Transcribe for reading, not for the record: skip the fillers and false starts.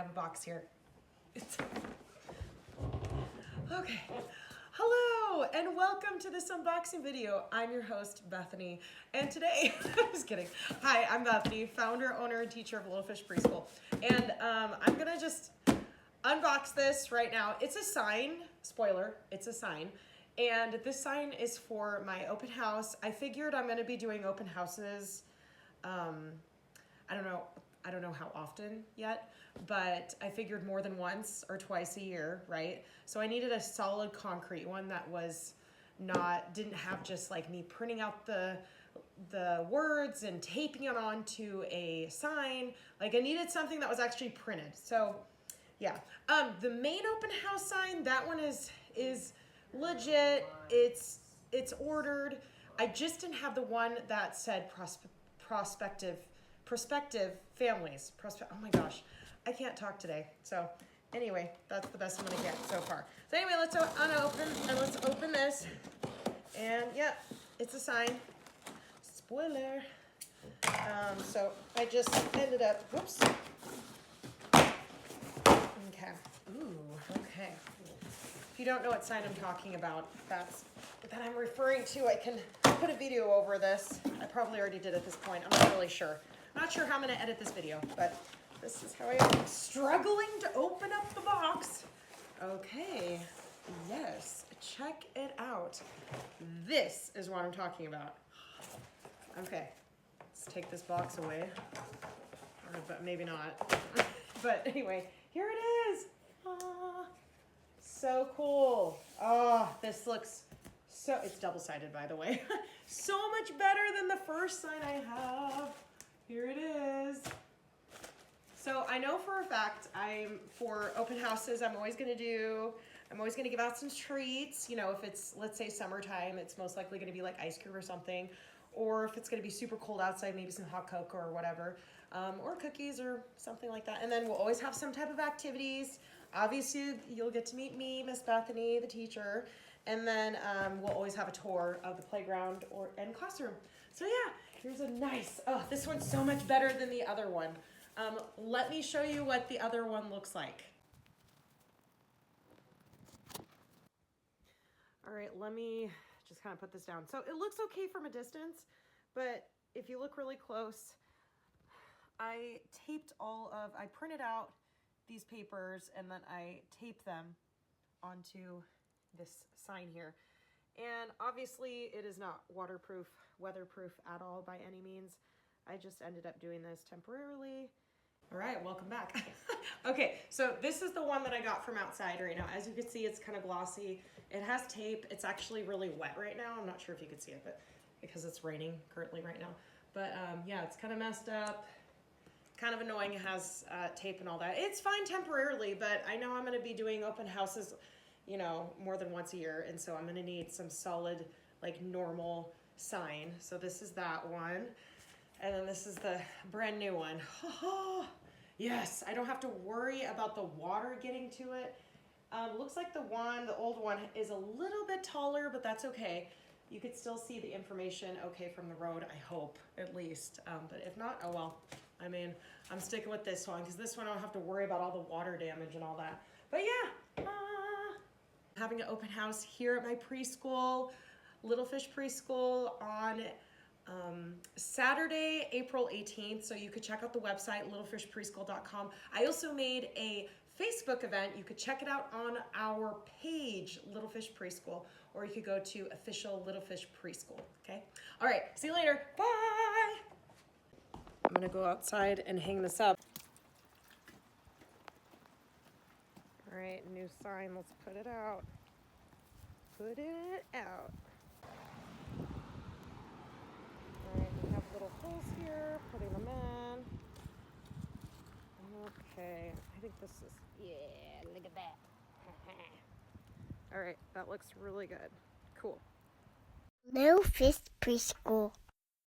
have a box here. Okay. Hello and welcome to this unboxing video. I'm your host, Bethany, and today, I'm just kidding. Hi, I'm Bethany, founder, owner, and teacher of Little Fish Preschool. And I'm gonna just unbox this right now. It's a sign, spoiler, it's a sign. And this sign is for my open house. I figured I'm gonna be doing open houses, I don't know how often yet, but I figured more than once or twice a year, right? So I needed a solid concrete one that was didn't have just like me printing out the words and taping it onto a sign. Like I needed something that was actually printed. So yeah, the main open house sign, that one is legit. It's ordered. I just didn't have the one that said prospective families. Oh my gosh, I can't talk today. So anyway, that's the best I'm gonna get so far. So anyway, let's unopen and let's open this. And yeah, it's a sign. Spoiler. So I just ended up, whoops. Okay. Ooh, okay. If you don't know what sign I'm talking about, that I'm referring to, I can put a video over this. I probably already did at this point. I'm not really sure. I'm not sure how I'm going to edit this video, but this is how I am struggling to open up the box. Okay. Yes. Check it out. This is what I'm talking about. Okay. Let's take this box away. But maybe not. But anyway, here it is. So cool. Oh, this looks so, it's double-sided by the way. So much better than the first sign I have. Here it is. So I know for a fact for open houses, I'm always gonna give out some treats. You know, if it's, let's say summertime, it's most likely gonna be like ice cream or something. Or if it's gonna be super cold outside, maybe some hot cocoa or whatever. Or cookies or something like that. And then we'll always have some type of activities. Obviously, you'll get to meet me, Miss Bethany, the teacher. And then we'll always have a tour of the playground and classroom. So yeah, here's a nice, oh, this one's so much better than the other one. Let me show you what the other one looks like. All right, let me just kind of put this down. So it looks okay from a distance, but if you look really close, I printed out these papers and then I taped them onto this sign here. And obviously it is not waterproof, weatherproof at all by any means. I just ended up doing this temporarily. All right, welcome back. Okay, so this is the one that I got from outside right now. As you can see, it's kind of glossy. It has tape. It's actually really wet right now. I'm not sure if you can see it, but because it's raining currently right now. But yeah, it's kind of messed up. Kind of annoying. It has tape and all that. It's fine temporarily, but I know I'm going to be doing open houses, you know, more than once a year. And so I'm going to need some solid, like normal sign. So this is that one. And then this is the brand new one. Yes, I don't have to worry about the water getting to it. Looks like the old one is a little bit taller, but that's okay. You could still see the information okay from the road, I hope, at least. But if not, oh well. I mean, I'm sticking with this one because this one I don't have to worry about all the water damage and all that. But yeah, having an open house here at my preschool, Little Fish Preschool, on Saturday, April 18th. So you could check out the website, littlefishpreschool.com. I also made a Facebook event. You could check it out on our page, Little Fish Preschool, or you could go to official Little Fish Preschool. Okay. All right. See you later. Bye. I'm going to go outside and hang this up. All right. New sign. Let's put it out. Put it out. We have little holes here, putting them in. Okay, I think this is, yeah, look at that. All right, that looks really good. Cool. Little Fish Preschool.